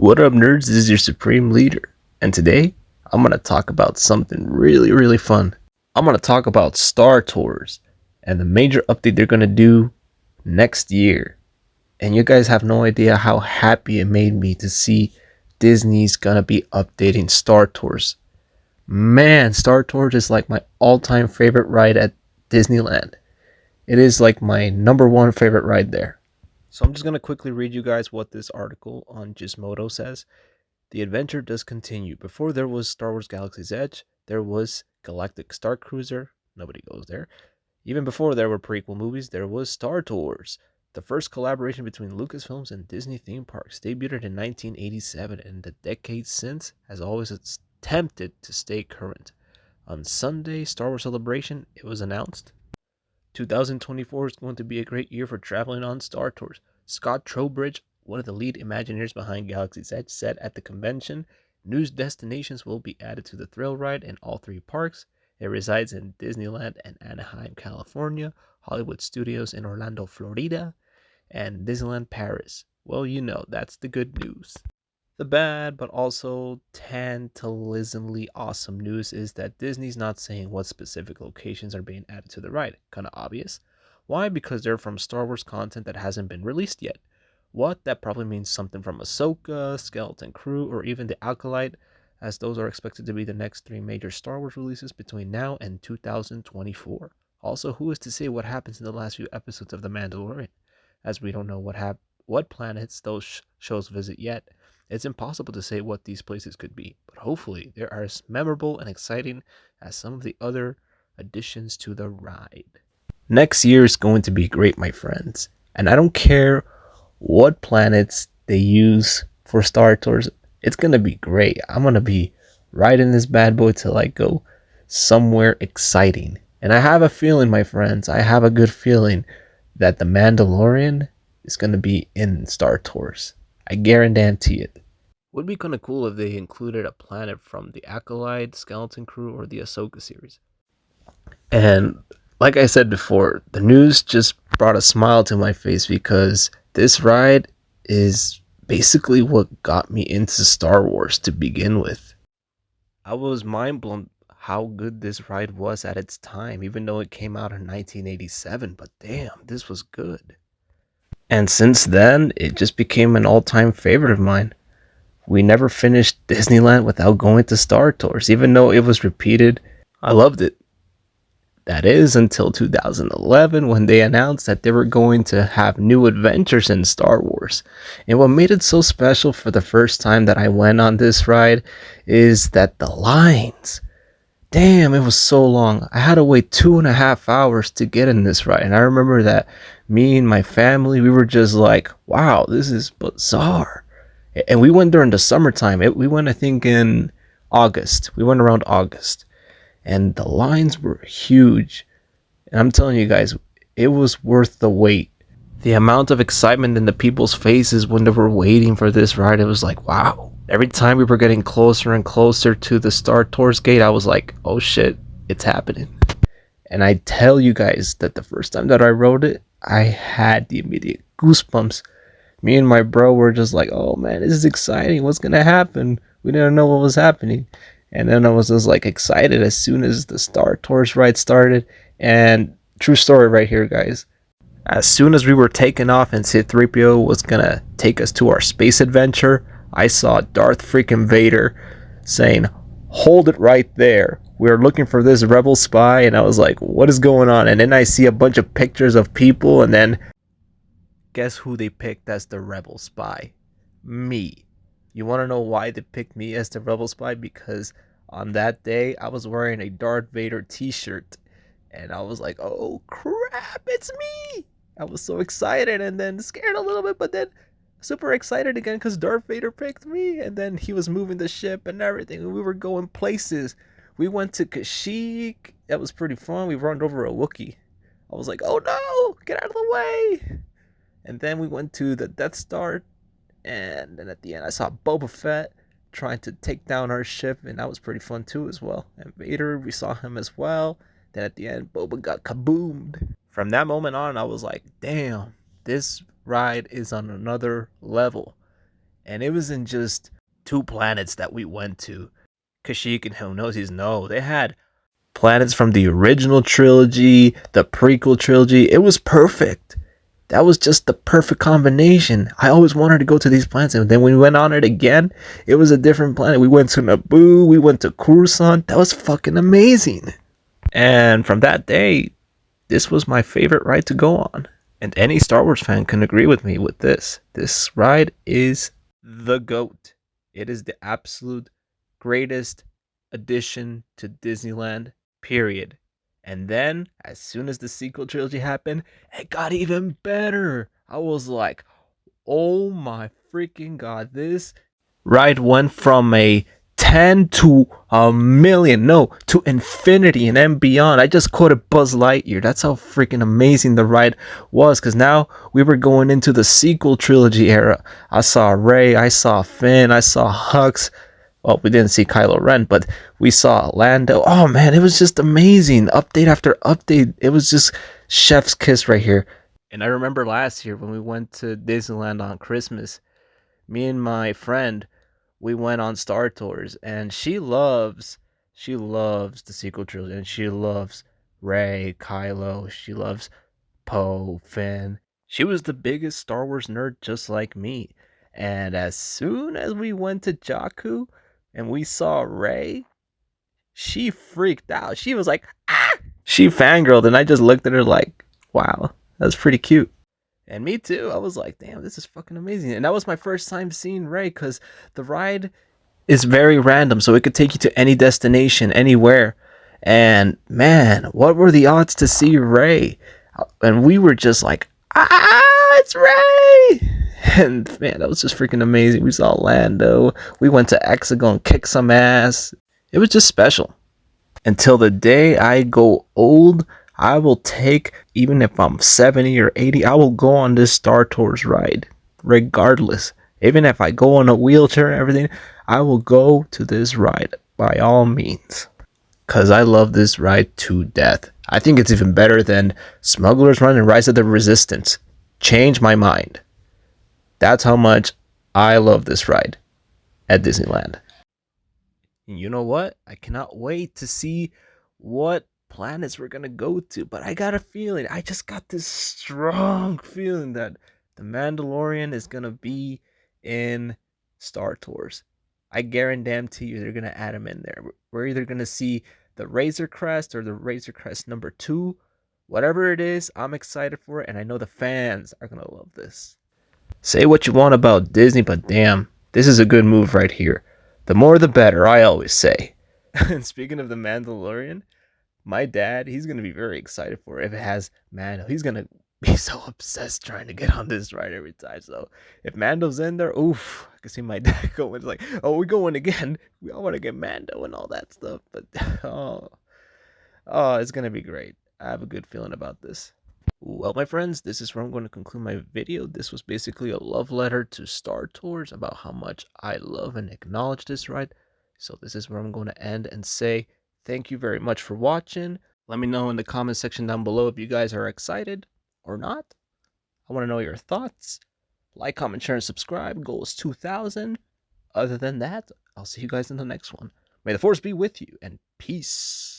What up, nerds? This is your Supreme Leader, and today I'm going to talk about something really fun. I'm going to talk about Star Tours and the major update they're going to do next year. And you guys have no idea how happy it made me to see Disney's going to be updating Star Tours. Man, Star Tours is like my all-time favorite ride at Disneyland. It is like my number one favorite ride there. So I'm just going to quickly read you guys what this article on Gizmodo says. The adventure does continue. Before there was Star Wars Galaxy's Edge, there was Galactic Star Cruiser. Nobody goes there. Even before there were prequel movies, there was Star Tours, the first collaboration between Lucasfilms and Disney theme parks, debuted in 1987, and the decades since has always attempted to stay current. On Sunday, Star Wars Celebration, it was announced 2024 is going to be a great year for traveling on Star Tours. Scott Trowbridge, one of the lead Imagineers behind Galaxy's Edge, said at the convention, new destinations will be added to the thrill ride in all three parks. It resides in Disneyland and Anaheim, California, Hollywood Studios in Orlando, Florida, and Disneyland Paris. Well, you know, that's the good news. The bad, but also tantalizingly awesome news is that Disney's not saying what specific locations are being added to the ride. Kinda obvious. Why? Because they're from Star Wars content that hasn't been released yet. What? That probably means something from Ahsoka, Skeleton Crew, or even the Acolyte, as those are expected to be the next three major Star Wars releases between now and 2024. Also, who is to say what happens in the last few episodes of The Mandalorian? As we don't know what planets those shows visit yet, it's impossible to say what these places could be, but hopefully they are as memorable and exciting as some of the other additions to the ride. Next year is going to be great, my friends, and I don't care what planets they use for Star Tours. It's gonna be great. I'm gonna be riding this bad boy till I go somewhere exciting. And I have a feeling, my friends, I have a good feeling that the Mandalorian is gonna be in Star Tours. I guarantee it. Would be kind of cool if they included a planet from the Acolyte, Skeleton Crew, or the Ahsoka series. And like I said before, the news just brought a smile to my face because this ride is basically what got me into Star Wars to begin with. I was mind blown how good this ride was at its time, even though it came out in 1987. But damn, this was good. And since then, it just became an all-time favorite of mine. We never finished Disneyland without going to Star Tours, even though it was repeated. I loved it. That is until 2011 when they announced that they were going to have new adventures in Star Wars. And what made it so special for the first time that I went on this ride is that the lines. Damn, it was so long. I had to wait 2.5 hours to get in this ride. And I remember that me and my family, we were just like, wow, this is bizarre. And we went during the summertime. We went, I think, in August. We went around August. And the lines were huge. And I'm telling you guys, it was worth the wait. The amount of excitement in the people's faces when they were waiting for this ride, it was like, wow. Every time we were getting closer and closer to the Star Tours gate, I was like, oh shit, it's happening. And I tell you guys that the first time that I rode it, I had the immediate goosebumps. Me and my bro were just like, oh man, this is exciting. What's going to happen? We didn't know what was happening. And then I was just like excited as soon as the Star Tours ride started. And true story right here, guys. As soon as we were taking off and C-3PO was going to take us to our space adventure, I saw Darth freaking Vader saying, hold it right there. We're looking for this rebel spy. And I was like, what is going on? And then I see a bunch of pictures of people. And then guess who they picked as the rebel spy? Me. You want to know why they picked me as the rebel spy? Because on that day, I was wearing a Darth Vader t-shirt. And I was like, oh crap, it's me. I was so excited and then scared a little bit, but then super excited again because Darth Vader picked me. And then he was moving the ship and everything. And we were going places. We went to Kashyyyk. That was pretty fun. We run over a Wookiee. I was like, oh no, get out of the way. And then we went to the Death Star. And then at the end, I saw Boba Fett trying to take down our ship. And that was pretty fun too as well. And Vader, we saw him as well. Then at the end, Boba got kaboomed. From that moment on, I was like, damn, this ride is on another level. And it wasn't just 2 planets that we went to. Kashyyyk and Hypnosis, no. They had planets from the original trilogy, the prequel trilogy. It was perfect. That was just the perfect combination. I always wanted to go to these planets, and then when we went on it again, it was a different planet. We went to Naboo, we went to Coruscant. That was fucking amazing. And from that day, this was my favorite ride to go on. And any Star Wars fan can agree with me with this. This ride is the GOAT. It is the absolute greatest addition to Disneyland, period. And then, as soon as the sequel trilogy happened, it got even better. I was like, oh my freaking god, this ride went from a 10 to a million, no, to infinity and then beyond. I just quoted Buzz Lightyear. That's how freaking amazing the ride was, because now we were going into the sequel trilogy era. I saw Rey, I saw Finn, I saw Hux. Well, we didn't see Kylo Ren, but we saw Lando. Oh man, it was just amazing. Update after update. It was just chef's kiss right here. And I remember last year when we went to Disneyland on Christmas, me and my friend, we went on Star Tours, and she loves the sequel trilogy, and she loves Rey, Kylo, she loves Poe, Finn. She was the biggest Star Wars nerd just like me. And as soon as we went to Jakku and we saw Rey, she freaked out. She was like, ah! She fangirled, and I just looked at her like, wow, that's pretty cute. And me too. I was like, damn, this is fucking amazing. And that was my first time seeing Rey, because the ride is very random, so it could take you to any destination, anywhere. And man, what were the odds to see Rey? And we were just like, ah, it's Rey! And man, that was just freaking amazing. We saw Lando. We went to Exegol, kicked some ass. It was just special. Until the day I go old, I will take, even if I'm 70 or 80, I will go on this Star Tours ride, regardless. Even if I go on a wheelchair and everything, I will go to this ride by all means. Because I love this ride to death. I think it's even better than Smuggler's Run and Rise of the Resistance. Change my mind. That's how much I love this ride at Disneyland. And you know what? I cannot wait to see what planets we're gonna go to. But I got a feeling, I just got this strong feeling that the Mandalorian is gonna be in Star Tours. I guarantee you they're gonna add him in there. We're either gonna see the Razor Crest or the Razor Crest number 2. Whatever it is, I'm excited for it, and I know the fans are gonna love this. Say what you want about Disney, but damn, this is a good move right here. The more the better, I always say. And speaking of the Mandalorian, my dad, he's going to be very excited for it. If it has Mando, he's going to be so obsessed trying to get on this ride every time. So if Mando's in there, oof, I can see my dad going like, oh, we're going again. We all want to get Mando and all that stuff. But oh, it's going to be great. I have a good feeling about this. Well, my friends, this is where I'm going to conclude my video. This was basically a love letter to Star Tours about how much I love and acknowledge this ride. So this is where I'm going to end and say thank you very much for watching. Let me know in the comment section down below if you guys are excited or not. I want to know your thoughts. Like, comment, share, and subscribe. Goal is 2,000. Other than that, I'll see you guys in the next one. May the Force be with you, and peace.